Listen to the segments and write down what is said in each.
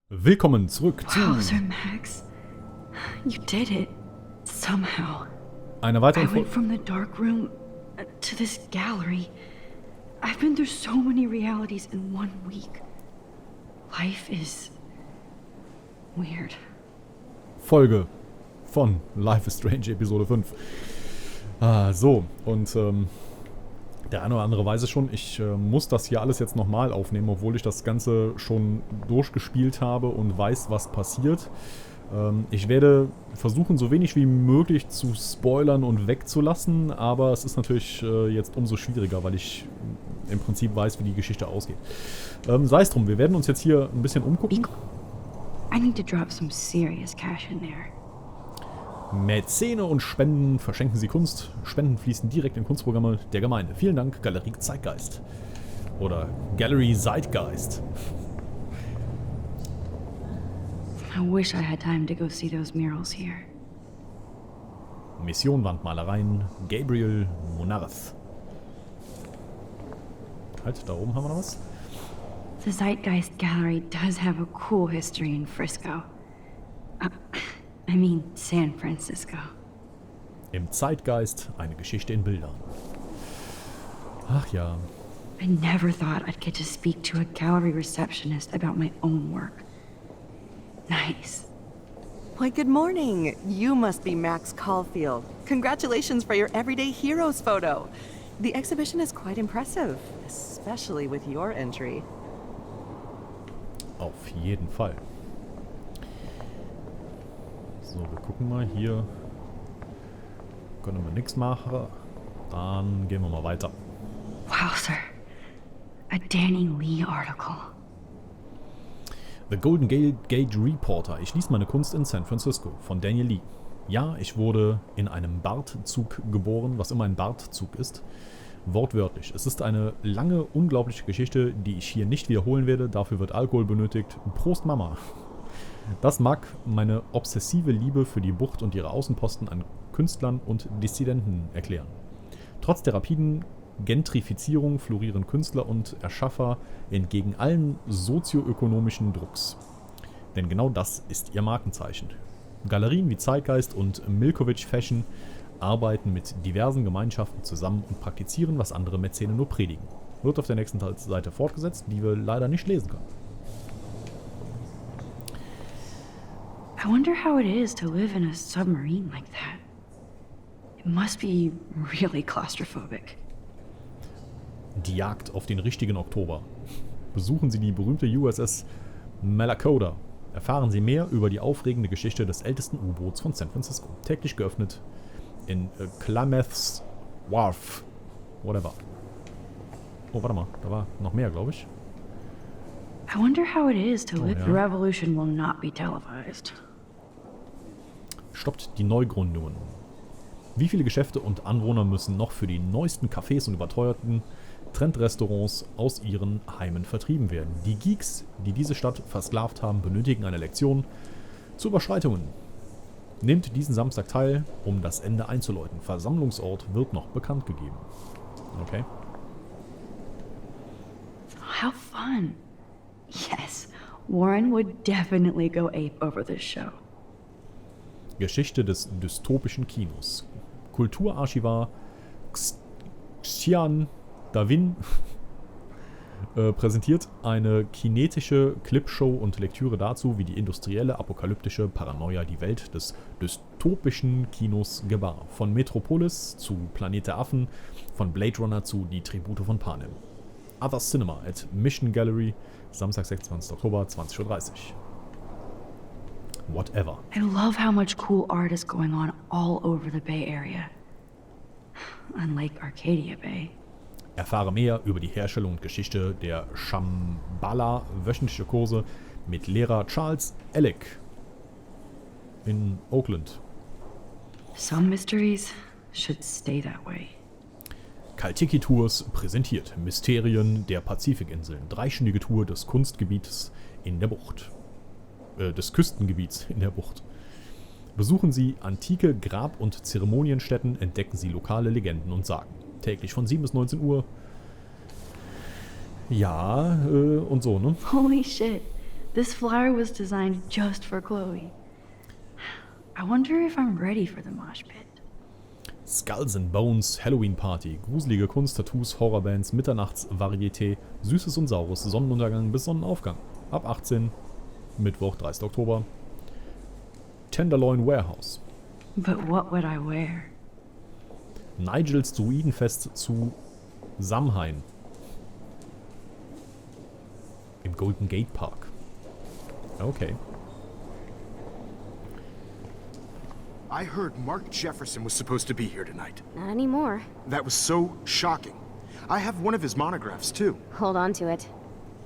Willkommen zurück zu Sir Max. You did it. Somehow. einer weiteren I went Folge. from the dark room to this gallery. I've been through so many realities in 1 week. Life is weird. Folge von Life is Strange Episode 5. So, und der eine oder andere weiß es schon, ich muss das hier alles jetzt nochmal aufnehmen, obwohl ich das Ganze schon durchgespielt habe und weiß, was passiert. Ich werde versuchen, so wenig wie möglich zu spoilern und wegzulassen, aber es ist natürlich jetzt umso schwieriger, weil ich im Prinzip weiß, wie die Geschichte ausgeht. Sei es drum, wir werden uns jetzt hier ein bisschen umgucken. I need to drop some serious cash in there. Mäzene und Spenden verschenken Sie Kunst. Spenden fließen direkt in Kunstprogramme der Gemeinde. Vielen Dank, Galerie Zeitgeist. Oder Gallerie Zeitgeist. I wish I had time to go see those murals here. Mission Wandmalereien, Gabriel Monarth. Halt, da oben haben wir noch was. The Zeitgeist Gallery does have a cool history in Frisco. I mean, San Francisco. Im Zeitgeist eine Geschichte in Bildern. Ach ja. I never thought I'd get to speak to a gallery receptionist about my own work. Nice. Why, good morning. You must be Max Caulfield. Congratulations for your Everyday Heroes photo. The exhibition is quite impressive, especially with your entry. Auf jeden Fall. So, wir gucken mal hier. Können wir nichts machen. Dann gehen wir mal weiter. Wow, sir. A Danny Lee article. The Golden Gate Reporter. Ich ließ meine Kunst in San Francisco von Daniel Lee. Ja, ich wurde in einem Bartzug geboren, was immer ein Bartzug ist. Wortwörtlich. Es ist eine lange, unglaubliche Geschichte, die ich hier nicht wiederholen werde. Dafür wird Alkohol benötigt. Prost, Mama. Das mag meine obsessive Liebe für die Bucht und ihre Außenposten an Künstlern und Dissidenten erklären. Trotz der rapiden Gentrifizierung florieren Künstler und Erschaffer entgegen allen sozioökonomischen Drucks. Denn genau das ist ihr Markenzeichen. Galerien wie Zeitgeist und Milkovich Fashion arbeiten mit diversen Gemeinschaften zusammen und praktizieren, was andere Mäzene nur predigen. Wird auf der nächsten Seite fortgesetzt, die wir leider nicht lesen können. I wonder how it is to live in a submarine like that. It must be really claustrophobic. Die Jagd auf den richtigen Oktober. Besuchen Sie die berühmte USS Malakoda. Erfahren Sie mehr über die aufregende Geschichte des ältesten U-Boots von San Francisco. Täglich geöffnet in Klamath's Wharf. Whatever. Oh, warte mal. Da war noch mehr, glaube ich. I wonder how it is to live. ja. The revolution will not be televised. Stoppt die Neugründungen. Wie viele Geschäfte und Anwohner müssen noch für die neuesten Cafés und überteuerten Trendrestaurants aus ihren Heimen vertrieben werden? Die Geeks, die diese Stadt versklavt haben, benötigen eine Lektion zu Überschreitungen. Nehmt diesen Samstag teil, um das Ende einzuläuten. Versammlungsort wird noch bekannt gegeben. Okay. How fun. Yes, Warren would definitely go ape over this show. Geschichte des dystopischen Kinos. Kulturarchivar Xian Davin präsentiert eine kinetische Clipshow und Lektüre dazu, wie die industrielle, apokalyptische Paranoia die Welt des dystopischen Kinos gebar. Von Metropolis zu Planet der Affen, von Blade Runner zu Die Tribute von Panem. Other Cinema at Mission Gallery, Samstag, 26. Oktober, 20:30 Uhr. Whatever. I love how much cool art is going on all over the Bay Area. Unlike Arcadia Bay. Erfahre mehr über die Herstellung und Geschichte der Shambhala, wöchentliche Kurse mit Lehrer Charles Ellick in Oakland. Some mysteries should stay that way. Kaltiki Tours präsentiert Mysterien der Pazifikinseln. 3-stündige Tour des Kunstgebiets in der Bucht. Des Küstengebiets in der Bucht. Besuchen Sie antike Grab- und Zeremonienstätten, entdecken Sie lokale Legenden und Sagen. Täglich von 7 bis 19 Uhr. Ja, und so, ne? Holy shit. This flyer was designed just for Chloe. I wonder if I'm ready for the mosh pit. Skulls and Bones, Halloween-Party, gruselige Kunst, Tattoos, Horrorbands, Mitternachts-Varieté, Süßes und Saures, Sonnenuntergang bis Sonnenaufgang. Ab 18, Mittwoch, 30. Oktober. Tenderloin Warehouse. But what would I wear? Nigels Druidenfest zu Samhain. Im Golden Gate Park. Okay. I heard Mark Jefferson was supposed to be here tonight. Not anymore. That was so shocking. I have one of his monographs, too. Hold on to it.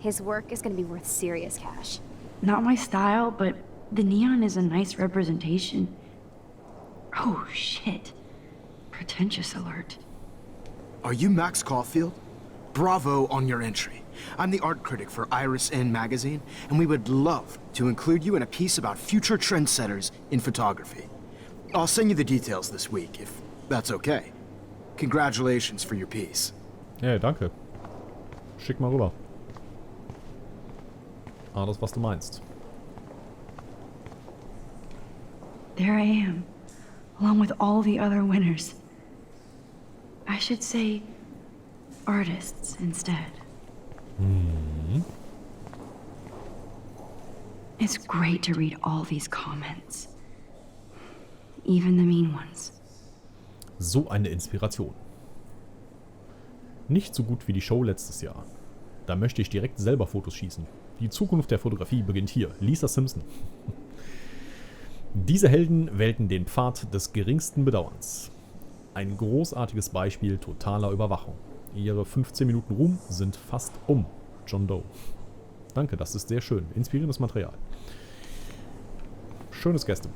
His work is gonna be worth serious cash. Not my style, but the neon is a nice representation. Oh, shit. Pretentious alert. Are you Max Caulfield? Bravo on your entry. I'm the art critic for Iris N magazine, and we would love to include you in a piece about future trendsetters in photography. I'll send you the details this week, if that's okay. Congratulations for your piece. Ja, danke. Schick mal rüber. Das, was du meinst. There I am, along with all the other winners. I should say artists instead. It's great to read all these comments. Even the mean ones. So eine Inspiration. Nicht so gut wie die Show letztes Jahr. Da möchte ich direkt selber Fotos schießen. Die Zukunft der Fotografie beginnt hier. Lisa Simpson. Diese Helden wählten den Pfad des geringsten Bedauerns. Ein großartiges Beispiel totaler Überwachung. Ihre 15 Minuten Ruhm sind fast um. John Doe. Danke, das ist sehr schön. Inspirierendes Material. Schönes Gästebuch.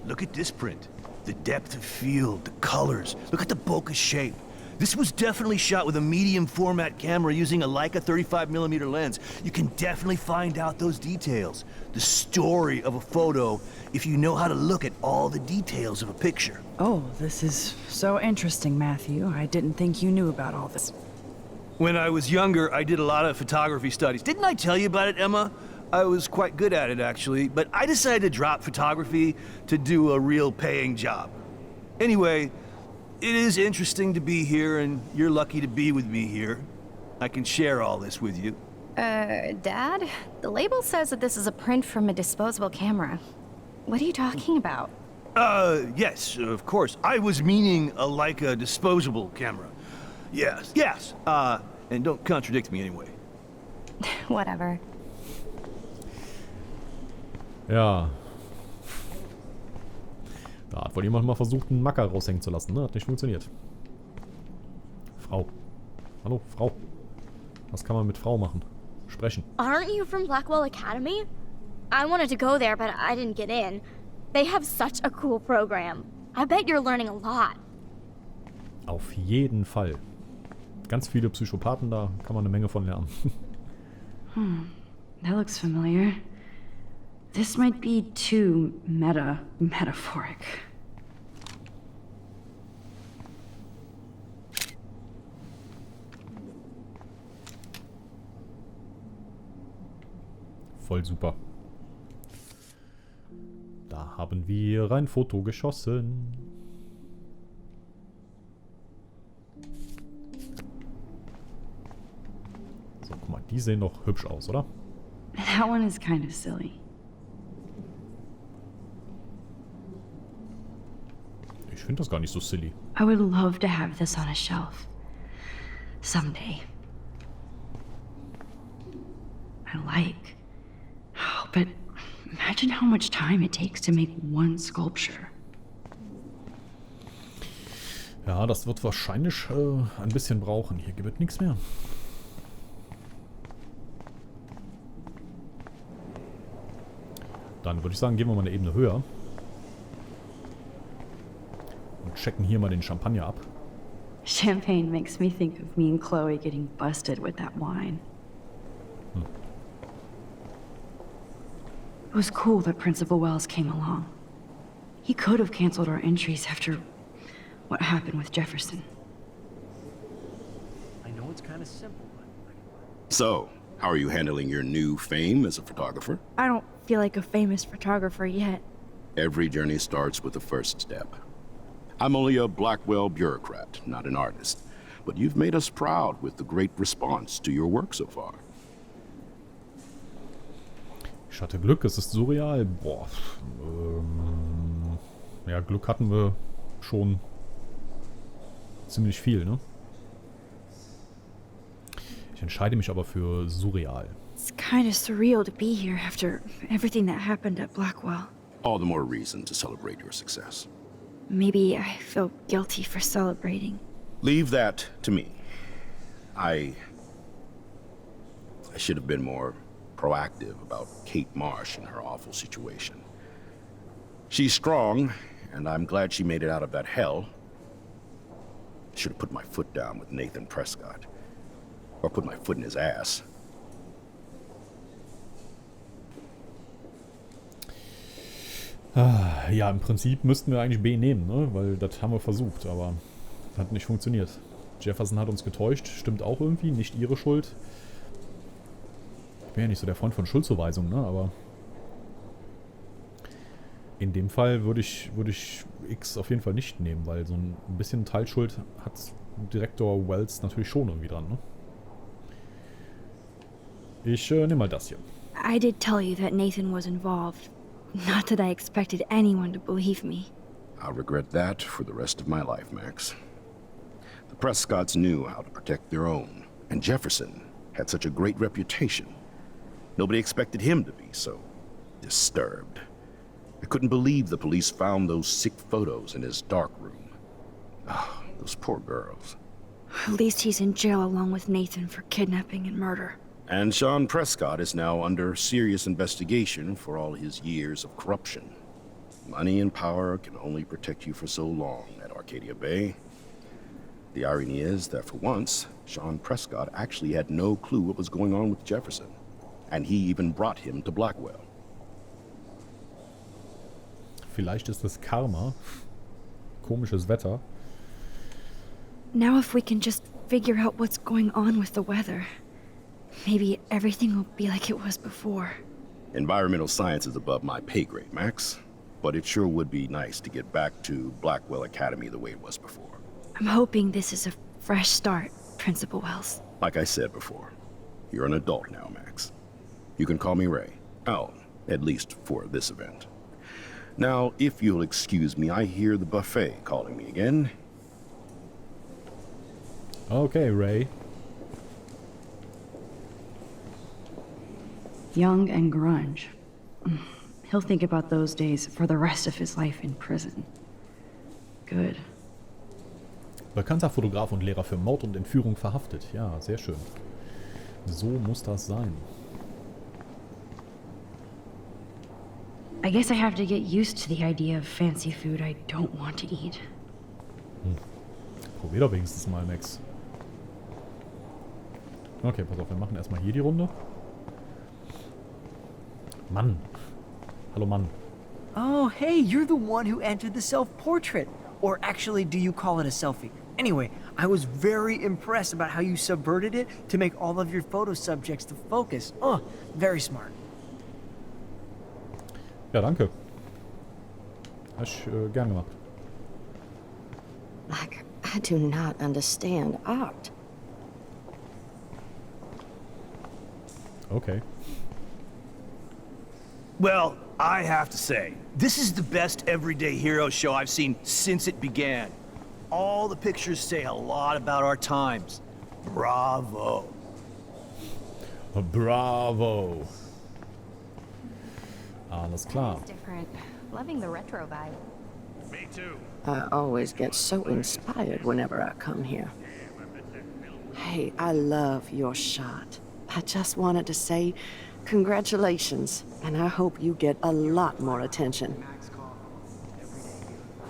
Look at this print. The depth of field, the colors. Look at the bokeh shape. This was definitely shot with a medium format camera using a Leica 35mm lens. You can definitely find out those details. The story of a photo if you know how to look at all the details of a picture. Oh, this is so interesting, Matthew. I didn't think you knew about all this. When I was younger, I did a lot of photography studies. Didn't I tell you about it, Emma? I was quite good at it, actually, but I decided to drop photography to do a real paying job. Anyway, it is interesting to be here, and you're lucky to be with me here. I can share all this with you. Dad? The label says that this is a print from a disposable camera. What are you talking about? Yes, of course. I was meaning a Leica disposable camera. Yes. And don't contradict me anyway. Whatever. Ja. Da hat wohl jemand mal versucht, einen Macker raushängen zu lassen, ne? Hat nicht funktioniert. Frau. Hallo, Frau. Was kann man mit Frau machen? Sprechen. Aren't you from Blackwell Academy? I wanted to go there, but I didn't get in. They have such a cool program. I bet you're learning a lot. Auf jeden Fall. Ganz viele Psychopathen da, kann man eine Menge von lernen. That looks familiar. This might be too metaphoric. Voll super. Da haben wir ein Foto geschossen. So, guck mal, die sehen doch hübsch aus, oder? That one is kind of silly. Ich finde das gar nicht so silly. I would love to have this on a shelf. Someday. I like. Oh, but imagine how much time it takes to make one sculpture. Ja, das wird wahrscheinlich ein bisschen brauchen. Hier gibt es nichts mehr. Dann würde ich sagen, gehen wir mal eine Ebene höher. Und checken hier mal den Champagner ab. Champagne makes me think of me and Chloe getting busted with that wine. It was cool that Principal Wells came along. He could have canceled our entries after what happened with Jefferson. I know it's kind of simple, but... So, How are you handling your new fame as a photographer? I don't feel like a famous photographer yet. Every journey starts with the first step. I'm only a Blackwell bureaucrat, not an artist. But you've made us proud with the great response to your work so far. Ich hatte Glück, es ist surreal. Boah. Ja, Glück hatten wir schon ziemlich viel, ne? Ich entscheide mich aber für surreal. It's kind of surreal to be here after everything that happened at Blackwell. All the more reason to celebrate your success. Maybe I feel guilty for celebrating. Leave that to me. I should have been more proactive about Kate Marsh and her awful situation. She's strong, and I'm glad she made it out of that hell. Should have put my foot down with Nathan Prescott. Or put my foot in his ass. Ja, im Prinzip müssten wir eigentlich B nehmen, ne? Weil das haben wir versucht, aber hat nicht funktioniert. Jefferson hat uns getäuscht, stimmt auch irgendwie, nicht ihre Schuld. Ich bin ja nicht so der Freund von Schuldzuweisungen, ne? Aber in dem Fall würde ich X auf jeden Fall nicht nehmen, weil so ein bisschen Teilschuld hat Direktor Wells natürlich schon irgendwie dran, ne? Ich nehme mal das hier. I did tell you that Nathan was involved. Not that I expected anyone to believe me. I'll regret that for the rest of my life, Max. The Prescotts knew how to protect their own, and Jefferson had such a great reputation. Nobody expected him to be so disturbed. I couldn't believe the police found those sick photos in his dark room. Ah, those poor girls. At least he's in jail along with Nathan for kidnapping and murder. And Sean Prescott is now under serious investigation for all his years of corruption. Money and power can only protect you for so long at Arcadia Bay. The irony is that for once, Sean Prescott actually had no clue what was going on with Jefferson. And he even brought him to Blackwell. Vielleicht ist das Karma. Komisches Wetter. Now if we can just figure out what's going on with the weather, maybe everything will be like it was before. Environmental science is above my pay grade, Max. But it sure would be nice to get back to Blackwell Academy the way it was before. I'm hoping this is a fresh start, Principal Wells. Like I said before, you're an adult now, Max. You can call me Ray. Oh, at least for this event. Now, if you'll excuse me, I hear the buffet calling me again. Okay, Ray. Young and grunge. He'll think about those days for the rest of his life in prison. Good. Bekannter Fotograf und Lehrer für Mord und Entführung verhaftet. Ja, sehr schön. So muss das sein. I guess I have to get used to the idea of fancy food I don't want to eat. Probier doch wenigstens mal, Max. Okay, pass auf, wir machen erstmal hier die Runde. Mann. Hallo, Mann. Oh, hey, you're the one who entered the self-portrait. Or actually, do you call it a selfie? Anyway, I was very impressed about how you subverted it to make all of your photo subjects the focus. Oh, very smart. Ja, danke. Hast ich gern gemacht. I do not understand art. Okay. Well, I have to say, this is the best everyday hero show I've seen since it began. All the pictures say a lot about our times. Bravo. Bravo. Alles klar. It's different. Loving the retro vibe. Me too. I always get so inspired whenever I come here. Hey, I love your shot. I just wanted to say congratulations, and I hope you get a lot more attention.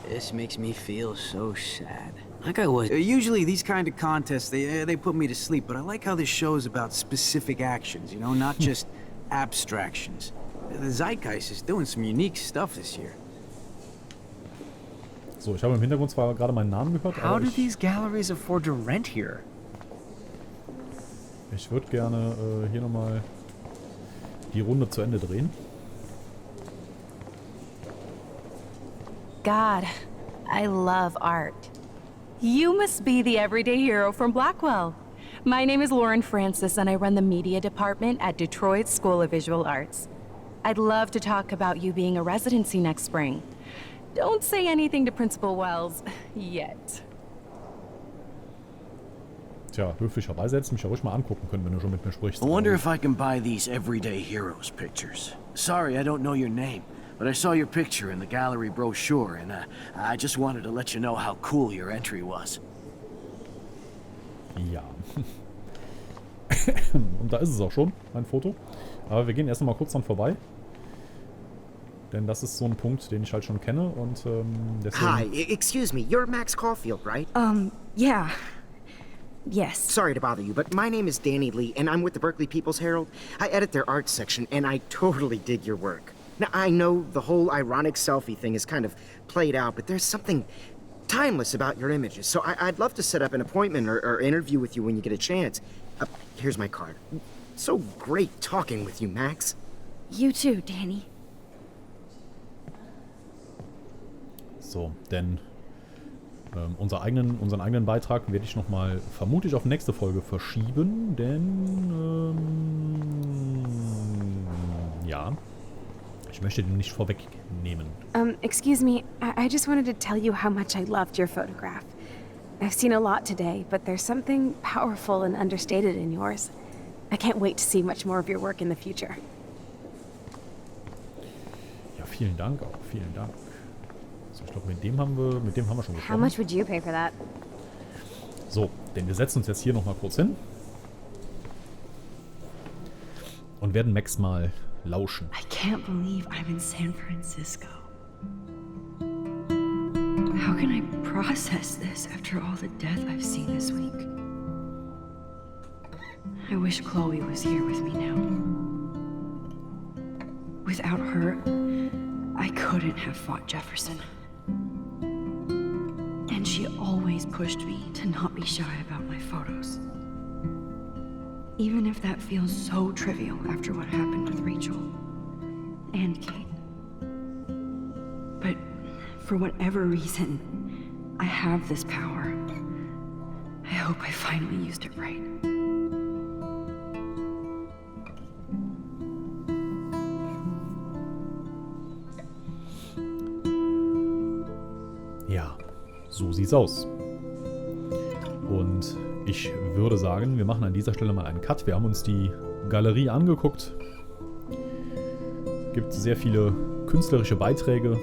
This makes me feel so sad. Like I was. Usually these kind of contests, they put me to sleep, but I like how this show is about specific actions, you know, not just abstractions. The Zeitgeist is doing some unique stuff this year. So, ich habe im Hintergrund zwar gerade meinen Namen gehört, How aber do these galleries afford to rent here? Ich würde gerne hier nochmal die Runde zu Ende drehen. God, I love art. You must be the everyday hero from Blackwell. My name is Lauren Francis and I run the media department at Detroit School of Visual Arts. I'd love to talk about you being a residency next spring. Don't say anything to Principal Wells yet. Tja, höflicherweise hättest du mich ja ruhig mal angucken können, wenn du schon mit mir sprichst. I wonder if I can buy these everyday heroes pictures. Sorry, I don't know your name, but I saw your picture in the Gallerie brochure, and I just wanted to let you know how cool your entry was. Ja. Und da ist es auch schon, mein Foto. Aber wir gehen erst mal kurz dran vorbei. Denn das ist so ein Punkt, den ich halt schon kenne und deswegen... Hi, excuse me, you're Max Caulfield, right? Yeah. Yes. Sorry to bother you, but my name is Danny Lee, and I'm with the Berkeley People's Herald. I edit their arts section, and I totally dig your work. Now, I know the whole ironic selfie thing is kind of played out, but there's something timeless about your images, so I'd love to set up an appointment or interview with you when you get a chance. Here's my card. So great talking with you, Max. You too, Danny. So, denn unseren eigenen Beitrag werde ich nochmal vermutlich auf nächste Folge verschieben, denn ja, ich möchte den nicht vorwegnehmen. Excuse me, I just wanted to tell you how much I loved your photograph. I've seen a lot today, but there's something powerful and understated in yours. I can't wait to see much more of your work in the future. Ja, vielen Dank auch, vielen Dank. So, ich glaube, mit dem haben wir schon gesprochen. How much would you pay for that? So, denn wir setzen uns jetzt hier nochmal kurz hin und werden Max mal lauschen. I can't believe I'm in San Francisco. How can I process this after all the death I've seen this week? I wish Chloe was here with me now. Without her, I couldn't have fought Jefferson. And she always pushed me to not be shy about my photos. Even if that feels so trivial after what happened with Rachel and Kate. But for whatever reason, I have this power. I hope I finally used it right. Ja, so sieht's aus. Und ich würde sagen, wir machen an dieser Stelle mal einen Cut. Wir haben uns die Galerie angeguckt. Gibt sehr viele künstlerische Beiträge,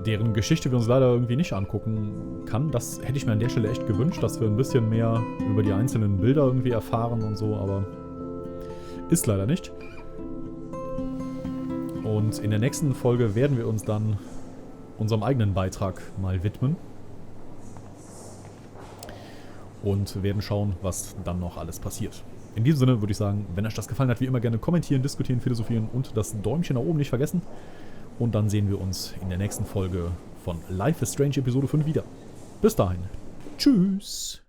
deren Geschichte wir uns leider irgendwie nicht angucken kann. Das hätte ich mir an der Stelle echt gewünscht, dass wir ein bisschen mehr über die einzelnen Bilder irgendwie erfahren und so, aber ist leider nicht. Und in der nächsten Folge werden wir uns dann unserem eigenen Beitrag mal widmen und werden schauen, was dann noch alles passiert. In diesem Sinne würde ich sagen, wenn euch das gefallen hat, wie immer gerne kommentieren, diskutieren, philosophieren und das Däumchen nach oben nicht vergessen. Und dann sehen wir uns in der nächsten Folge von Life is Strange Episode 5 wieder. Bis dahin. Tschüss.